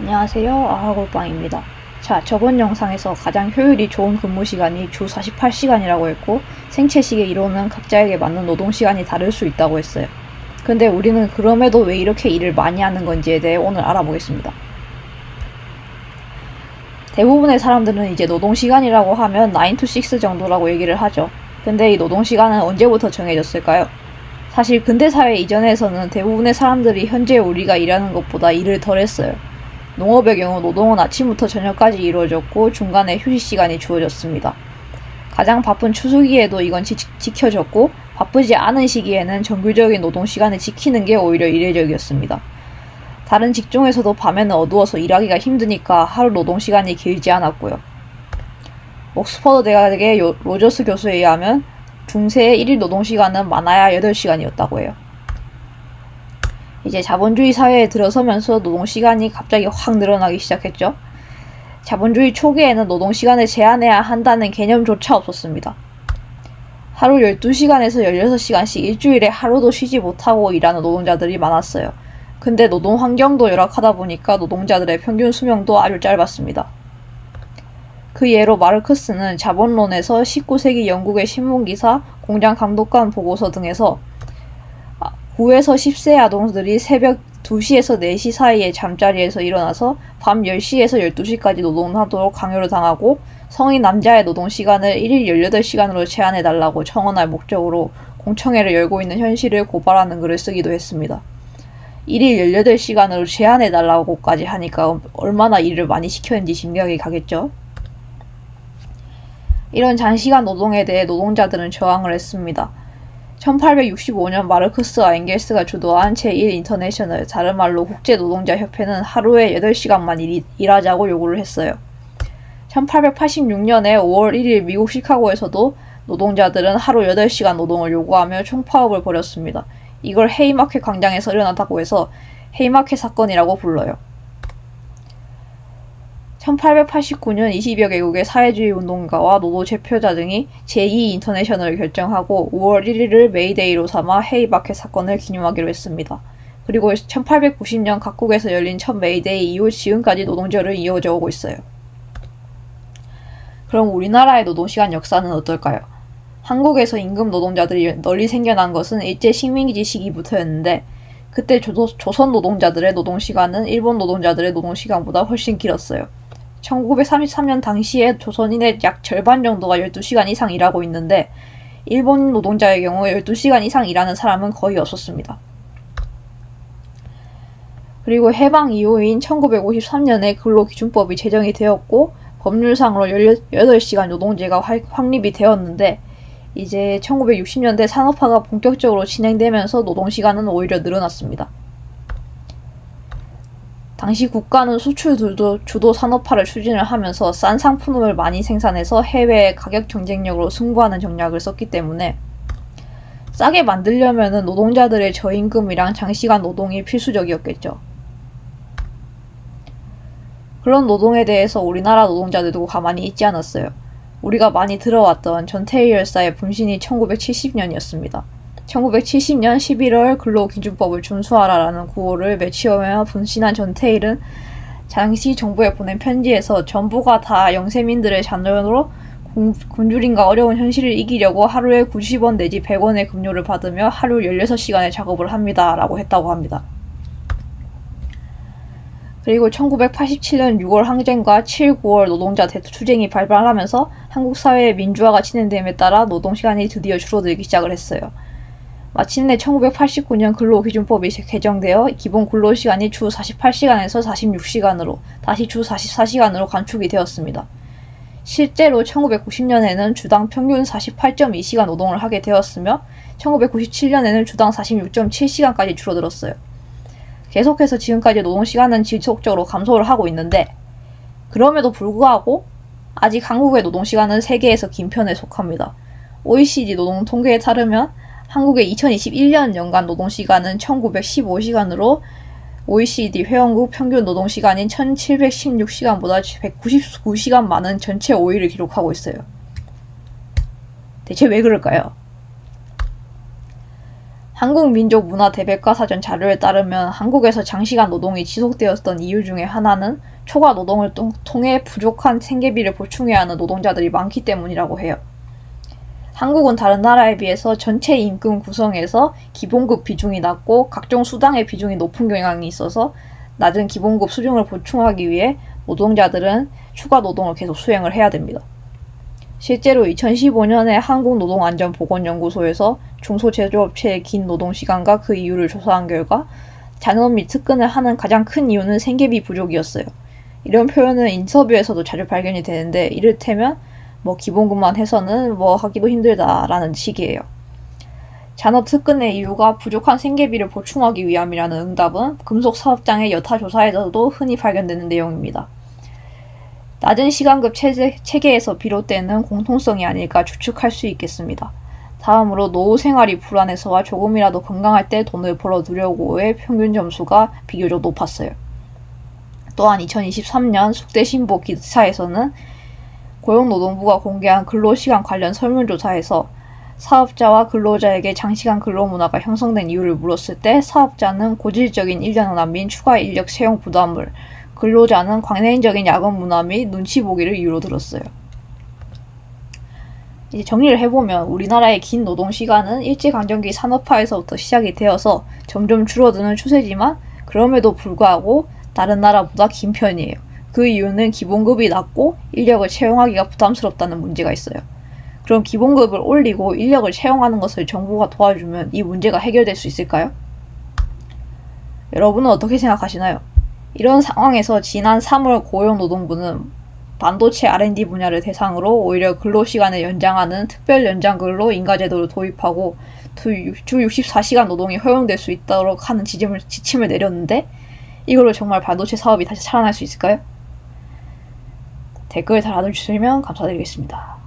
안녕하세요. 아하골빵입니다. 자, 저번 영상에서 가장 효율이 좋은 근무 시간이 주 48시간이라고 했고, 생체식의 이론은 각자에게 맞는 노동 시간이 다를 수 있다고 했어요. 근데 우리는 그럼에도 왜 이렇게 일을 많이 하는 건지에 대해 오늘 알아보겠습니다. 대부분의 사람들은 이제 노동 시간이라고 하면 9 to 6 정도라고 얘기를 하죠. 근데 이 노동 시간은 언제부터 정해졌을까요? 사실 근대사회 이전에서는 대부분의 사람들이 현재 우리가 일하는 것보다 일을 덜 했어요. 농업의 경우 노동은 아침부터 저녁까지 이루어졌고 중간에 휴식 시간이 주어졌습니다. 가장 바쁜 추수기에도 이건 지켜졌고 바쁘지 않은 시기에는 정규적인 노동 시간을 지키는 게 오히려 이례적이었습니다. 다른 직종에서도 밤에는 어두워서 일하기가 힘드니까 하루 노동 시간이 길지 않았고요. 옥스퍼드 대학의 로저스 교수에 의하면 중세의 일일 노동 시간은 많아야 8시간이었다고 해요. 이제 자본주의 사회에 들어서면서 노동시간이 갑자기 확 늘어나기 시작했죠. 자본주의 초기에는 노동시간을 제한해야 한다는 개념조차 없었습니다. 하루 12시간에서 16시간씩 일주일에 하루도 쉬지 못하고 일하는 노동자들이 많았어요. 근데 노동 환경도 열악하다 보니까 노동자들의 평균 수명도 아주 짧았습니다. 그 예로 마르크스는 자본론에서 19세기 영국의 신문기사, 공장 감독관 보고서 등에서 9에서 10세 아동들이 새벽 2시에서 4시 사이에 잠자리에서 일어나서 밤 10시에서 12시까지 노동하도록 강요를 당하고 성인 남자의 노동시간을 1일 18시간으로 제한해달라고 청원할 목적으로 공청회를 열고 있는 현실을 고발하는 글을 쓰기도 했습니다. 1일 18시간으로 제한해달라고까지 하니까 얼마나 일을 많이 시켰는지 짐작이 가겠죠. 이런 장시간 노동에 대해 노동자들은 저항을 했습니다. 1865년 마르크스와 엥겔스가 주도한 제1 인터내셔널, 다른 말로 국제노동자협회는 하루에 8시간만 일하자고 요구를 했어요. 1886년에 5월 1일 미국 시카고에서도 노동자들은 하루 8시간 노동을 요구하며 총파업을 벌였습니다. 이걸 헤이마켓 광장에서 일어났다고 해서 헤이마켓 사건이라고 불러요. 1889년 20여 개국의 사회주의 운동가와 노동제표자 등이 제2 인터내셔널을 결정하고 5월 1일을 메이데이로 삼아 헤이마켓 사건을 기념하기로 했습니다. 그리고 1890년 각국에서 열린 첫 메이데이 이후 지금까지 노동절은 이어져 오고 있어요. 그럼 우리나라의 노동시간 역사는 어떨까요? 한국에서 임금 노동자들이 널리 생겨난 것은 일제 식민지 시기부터였는데 그때 조선 노동자들의 노동시간은 일본 노동자들의 노동시간보다 훨씬 길었어요. 1933년 당시에 조선인의 약 절반 정도가 12시간 이상 일하고 있는데 일본 노동자의 경우 12시간 이상 일하는 사람은 거의 없었습니다. 그리고 해방 이후인 1953년에 근로기준법이 제정이 되었고 법률상으로 18시간 노동제가 확립이 되었는데 이제 1960년대 산업화가 본격적으로 진행되면서 노동시간은 오히려 늘어났습니다. 당시 국가는 수출 주도 산업화를 추진을 하면서 싼 상품을 많이 생산해서 해외 가격 경쟁력으로 승부하는 전략을 썼기 때문에 싸게 만들려면 노동자들의 저임금이랑 장시간 노동이 필수적이었겠죠. 그런 노동에 대해서 우리나라 노동자들도 가만히 있지 않았어요. 우리가 많이 들어왔던 전태일 열사의 분신이 1970년이었습니다. 1970년 11월 근로기준법을 준수하라라는 구호를 외치며 분신한 전태일은 당시 정부에 보낸 편지에서 전부가 다 영세민들의 자녀로 굶주림과 어려운 현실을 이기려고 하루에 90원 내지 100원의 급료를 받으며 하루 16시간의 작업을 합니다. 라고 했다고 합니다. 그리고 1987년 6월 항쟁과 7, 9월 노동자 대투쟁이 발발하면서 한국 사회의 민주화가 진행됨에 따라 노동시간이 드디어 줄어들기 시작을 했어요. 마침내 1989년 근로기준법이 개정되어 기본 근로시간이 주 48시간에서 46시간으로 다시 주 44시간으로 감축이 되었습니다. 실제로 1990년에는 주당 평균 48.2시간 노동을 하게 되었으며 1997년에는 주당 46.7시간까지 줄어들었어요. 계속해서 지금까지 노동시간은 지속적으로 감소를 하고 있는데 그럼에도 불구하고 아직 한국의 노동시간은 세계에서 긴 편에 속합니다. OECD 노동 통계에 따르면 한국의 2021년 연간 노동시간은 1915시간으로 OECD 회원국 평균 노동시간인 1716시간보다 199시간 많은 전체 5위를 기록하고 있어요. 대체 왜 그럴까요? 한국민족문화대백과사전 자료에 따르면 한국에서 장시간 노동이 지속되었던 이유 중에 하나는 초과 노동을 통해 부족한 생계비를 보충해야 하는 노동자들이 많기 때문이라고 해요. 한국은 다른 나라에 비해서 전체 임금 구성에서 기본급 비중이 낮고 각종 수당의 비중이 높은 경향이 있어서 낮은 기본급 수준을 보충하기 위해 노동자들은 추가 노동을 계속 수행을 해야 됩니다. 실제로 2015년에 한국노동안전보건연구소에서 중소제조업체의 긴 노동시간과 그 이유를 조사한 결과 잔업 및 특근을 하는 가장 큰 이유는 생계비 부족이었어요. 이런 표현은 인터뷰에서도 자주 발견이 되는데 이를테면 기본급만 해서는 하기도 힘들다라는 식이에요. 잔업 특근의 이유가 부족한 생계비를 보충하기 위함이라는 응답은 금속사업장의 여타 조사에서도 흔히 발견되는 내용입니다. 낮은 시간급 체계에서 비롯되는 공통성이 아닐까 추측할 수 있겠습니다. 다음으로 노후 생활이 불안해서와 조금이라도 건강할 때 돈을 벌어두려고의 평균 점수가 비교적 높았어요. 또한 2023년 숙대신보 기사에서는 고용노동부가 공개한 근로시간 관련 설문조사에서 사업자와 근로자에게 장시간 근로문화가 형성된 이유를 물었을 때 사업자는 고질적인 인력난 및 추가 인력 채용 부담을, 근로자는 관행적인 야근 문화 및 눈치 보기를 이유로 들었어요. 이제 정리를 해보면 우리나라의 긴 노동시간은 일제강점기 산업화에서부터 시작이 되어서 점점 줄어드는 추세지만 그럼에도 불구하고 다른 나라보다 긴 편이에요. 그 이유는 기본급이 낮고 인력을 채용하기가 부담스럽다는 문제가 있어요. 그럼 기본급을 올리고 인력을 채용하는 것을 정부가 도와주면 이 문제가 해결될 수 있을까요? 여러분은 어떻게 생각하시나요? 이런 상황에서 지난 3월 고용노동부는 반도체 R&D 분야를 대상으로 오히려 근로시간을 연장하는 특별 연장근로 인가제도를 도입하고 주 64시간 노동이 허용될 수 있도록 하는 지침을 내렸는데 이걸로 정말 반도체 사업이 다시 살아날 수 있을까요? 댓글 달아주시면 감사드리겠습니다.